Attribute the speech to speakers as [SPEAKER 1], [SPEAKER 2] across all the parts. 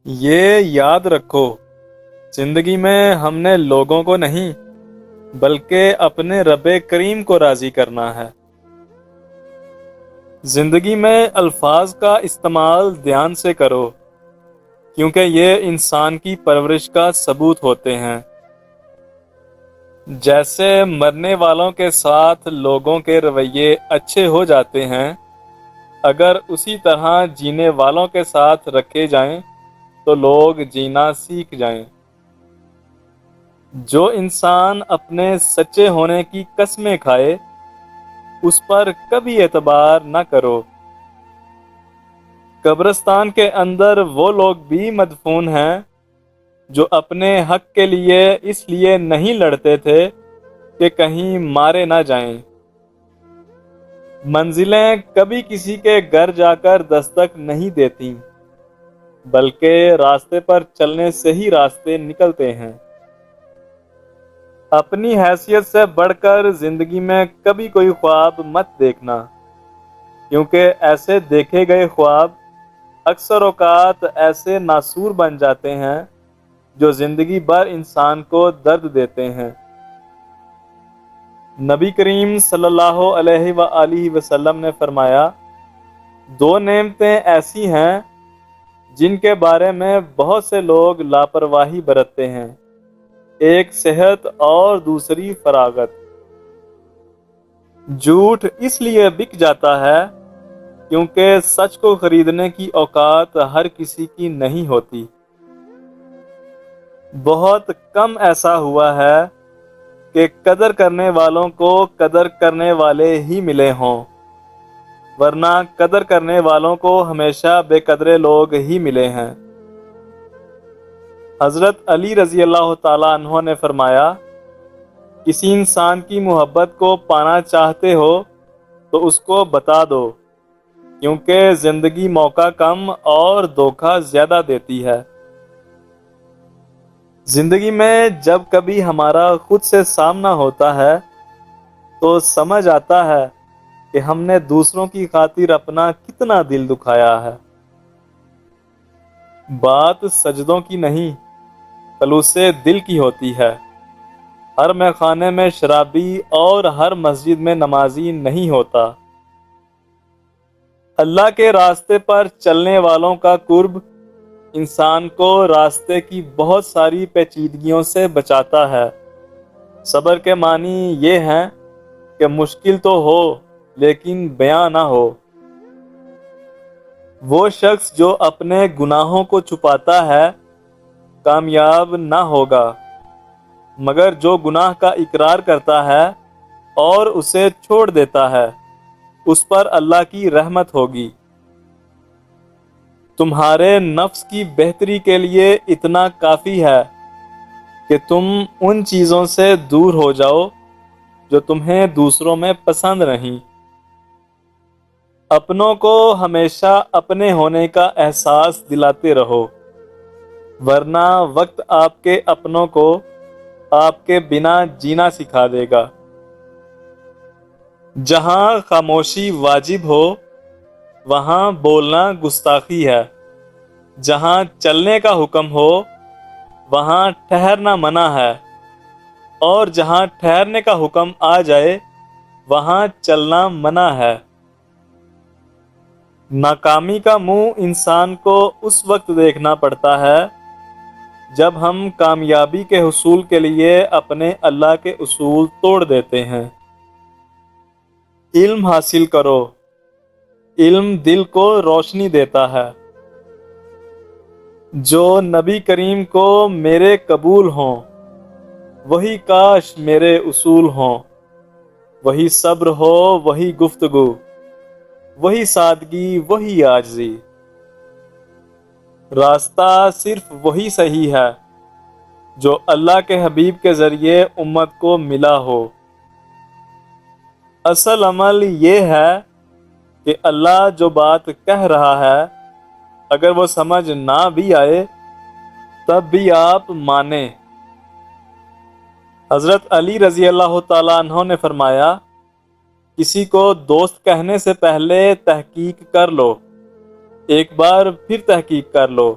[SPEAKER 1] یہ یاد رکھو، زندگی میں ہم نے لوگوں کو نہیں بلکہ اپنے رب کریم کو راضی کرنا ہے۔ زندگی میں الفاظ کا استعمال دھیان سے کرو، کیونکہ یہ انسان کی پرورش کا ثبوت ہوتے ہیں۔ جیسے مرنے والوں کے ساتھ لوگوں کے رویے اچھے ہو جاتے ہیں، اگر اسی طرح جینے والوں کے ساتھ رکھے جائیں تو لوگ جینا سیکھ جائیں۔ جو انسان اپنے سچے ہونے کی قسمیں کھائے، اس پر کبھی اعتبار نہ کرو۔ قبرستان کے اندر وہ لوگ بھی مدفون ہیں جو اپنے حق کے لیے اس لیے نہیں لڑتے تھے کہ کہیں مارے نہ جائیں۔ منزلیں کبھی کسی کے گھر جا کر دستک نہیں دیتی، بلکہ راستے پر چلنے سے ہی راستے نکلتے ہیں۔ اپنی حیثیت سے بڑھ کر زندگی میں کبھی کوئی خواب مت دیکھنا، کیونکہ ایسے دیکھے گئے خواب اکثر اوقات ایسے ناسور بن جاتے ہیں جو زندگی بھر انسان کو درد دیتے ہیں۔ نبی کریم صلی اللہ علیہ وآلہ وسلم نے فرمایا، دو نعمتیں ایسی ہیں جن کے بارے میں بہت سے لوگ لاپرواہی برتتے ہیں، ایک صحت اور دوسری فراغت۔ جھوٹ اس لیے بک جاتا ہے کیونکہ سچ کو خریدنے کی اوقات ہر کسی کی نہیں ہوتی۔ بہت کم ایسا ہوا ہے کہ قدر کرنے والوں کو قدر کرنے والے ہی ملے ہوں، ورنہ قدر کرنے والوں کو ہمیشہ بے قدرے لوگ ہی ملے ہیں۔ حضرت علی رضی اللہ تعالیٰ عنہ نے فرمایا، کسی انسان کی محبت کو پانا چاہتے ہو تو اس کو بتا دو، کیونکہ زندگی موقع کم اور دھوکہ زیادہ دیتی ہے۔ زندگی میں جب کبھی ہمارا خود سے سامنا ہوتا ہے تو سمجھ آتا ہے کہ ہم نے دوسروں کی خاطر اپنا کتنا دل دکھایا ہے۔ بات سجدوں کی نہیں، خلوص دل کی ہوتی ہے۔ ہر میخانے میں شرابی اور ہر مسجد میں نمازی نہیں ہوتا۔ اللہ کے راستے پر چلنے والوں کا قرب انسان کو راستے کی بہت ساری پیچیدگیوں سے بچاتا ہے۔ صبر کے معنی یہ ہیں کہ مشکل تو ہو لیکن بیاں نہ ہو۔ وہ شخص جو اپنے گناہوں کو چھپاتا ہے کامیاب نہ ہوگا، مگر جو گناہ کا اقرار کرتا ہے اور اسے چھوڑ دیتا ہے اس پر اللہ کی رحمت ہوگی۔ تمہارے نفس کی بہتری کے لیے اتنا کافی ہے کہ تم ان چیزوں سے دور ہو جاؤ جو تمہیں دوسروں میں پسند نہیں۔ اپنوں کو ہمیشہ اپنے ہونے کا احساس دلاتے رہو، ورنہ وقت آپ کے اپنوں کو آپ کے بنا جینا سکھا دے گا۔ جہاں خاموشی واجب ہو وہاں بولنا گستاخی ہے، جہاں چلنے کا حکم ہو وہاں ٹھہرنا منع ہے، اور جہاں ٹھہرنے کا حکم آ جائے وہاں چلنا منع ہے۔ ناکامی کا منہ انسان کو اس وقت دیکھنا پڑتا ہے جب ہم کامیابی کے حصول کے لیے اپنے اللہ کے اصول توڑ دیتے ہیں۔ علم حاصل کرو، علم دل کو روشنی دیتا ہے۔ جو نبی کریم کو میرے قبول ہوں وہی کاش میرے اصول ہوں، وہی صبر ہو وہی گفتگو، وہی سادگی وہی عاجزی۔ راستہ صرف وہی صحیح ہے جو اللہ کے حبیب کے ذریعے امت کو ملا ہو۔ اصل عمل یہ ہے کہ اللہ جو بات کہہ رہا ہے اگر وہ سمجھ نہ بھی آئے تب بھی آپ مانیں۔ حضرت علی رضی اللہ تعالیٰ عنہ نے فرمایا، کسی کو دوست کہنے سے پہلے تحقیق کر لو، ایک بار پھر تحقیق کر لو،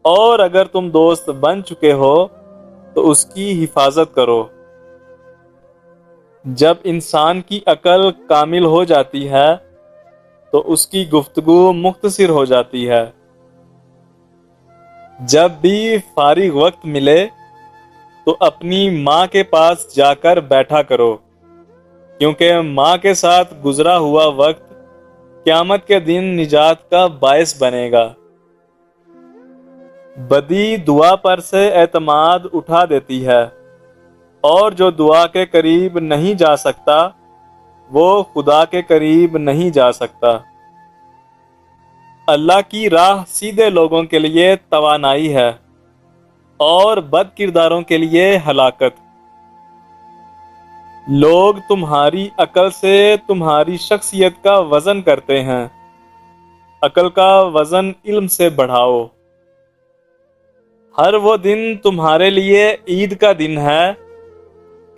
[SPEAKER 1] اور اگر تم دوست بن چکے ہو تو اس کی حفاظت کرو۔ جب انسان کی عقل کامل ہو جاتی ہے تو اس کی گفتگو مختصر ہو جاتی ہے۔ جب بھی فارغ وقت ملے تو اپنی ماں کے پاس جا کر بیٹھا کرو، کیونکہ ماں کے ساتھ گزرا ہوا وقت قیامت کے دن نجات کا باعث بنے گا۔ بدی دعا پر سے اعتماد اٹھا دیتی ہے، اور جو دعا کے قریب نہیں جا سکتا وہ خدا کے قریب نہیں جا سکتا۔ اللہ کی راہ سیدھے لوگوں کے لیے توانائی ہے اور بد کرداروں کے لیے ہلاکت۔ لوگ تمہاری عقل سے تمہاری شخصیت کا وزن کرتے ہیں، عقل کا وزن علم سے بڑھاؤ۔ ہر وہ دن تمہارے لیے عید کا دن ہے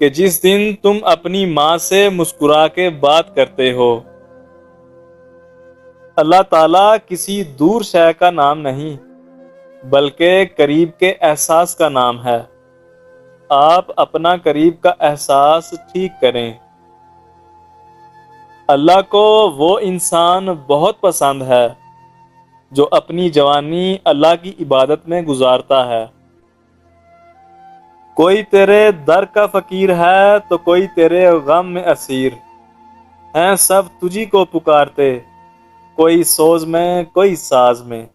[SPEAKER 1] کہ جس دن تم اپنی ماں سے مسکرا کے بات کرتے ہو۔ اللہ تعالیٰ کسی دور شے کا نام نہیں بلکہ قریب کے احساس کا نام ہے۔ آپ اپنا قریب کا احساس ٹھیک کریں۔ اللہ کو وہ انسان بہت پسند ہے جو اپنی جوانی اللہ کی عبادت میں گزارتا ہے۔ کوئی تیرے در کا فقیر ہے تو کوئی تیرے غم میں اسیر، ہیں سب تجھی کو پکارتے، کوئی سوز میں کوئی ساز میں۔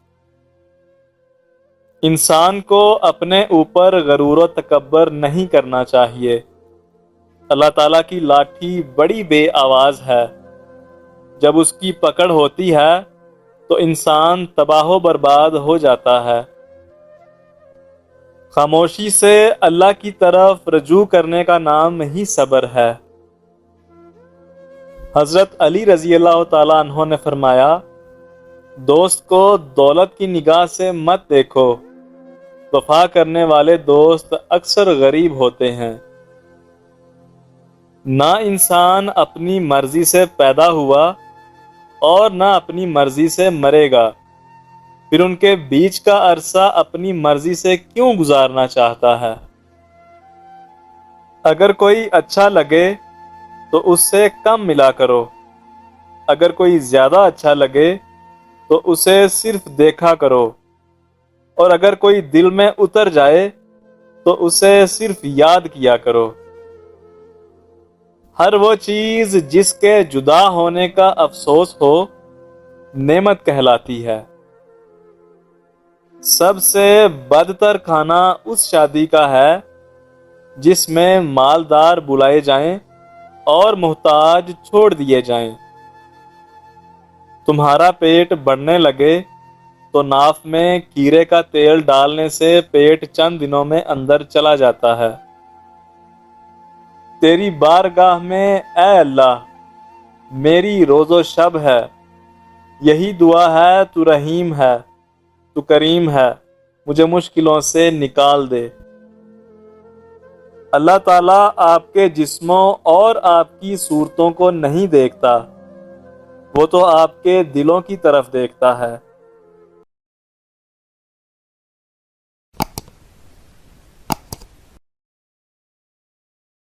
[SPEAKER 1] انسان کو اپنے اوپر غرور و تکبر نہیں کرنا چاہیے۔ اللہ تعالیٰ کی لاٹھی بڑی بے آواز ہے، جب اس کی پکڑ ہوتی ہے تو انسان تباہ و برباد ہو جاتا ہے۔ خاموشی سے اللہ کی طرف رجوع کرنے کا نام ہی صبر ہے۔ حضرت علی رضی اللہ تعالیٰ عنہ نے فرمایا، دوست کو دولت کی نگاہ سے مت دیکھو، وفا کرنے والے دوست اکثر غریب ہوتے ہیں۔ نہ انسان اپنی مرضی سے پیدا ہوا اور نہ اپنی مرضی سے مرے گا، پھر ان کے بیچ کا عرصہ اپنی مرضی سے کیوں گزارنا چاہتا ہے؟ اگر کوئی اچھا لگے تو اس سے کم ملا کرو، اگر کوئی زیادہ اچھا لگے تو اسے صرف دیکھا کرو، اور اگر کوئی دل میں اتر جائے تو اسے صرف یاد کیا کرو۔ ہر وہ چیز جس کے جدا ہونے کا افسوس ہو نعمت کہلاتی ہے۔ سب سے بدتر کھانا اس شادی کا ہے جس میں مالدار بلائے جائیں اور محتاج چھوڑ دیے جائیں۔ تمہارا پیٹ بڑھنے لگے تو ناف میں کیرے کا تیل ڈالنے سے پیٹ چند دنوں میں اندر چلا جاتا ہے۔ تیری بارگاہ میں اے اللہ میری روز و شب ہے، یہی دعا ہے، تو رحیم ہے، تو کریم ہے، مجھے مشکلوں سے نکال دے۔ اللہ تعالیٰ آپ کے جسموں اور آپ کی صورتوں کو نہیں دیکھتا، وہ تو آپ کے دلوں کی طرف دیکھتا ہے۔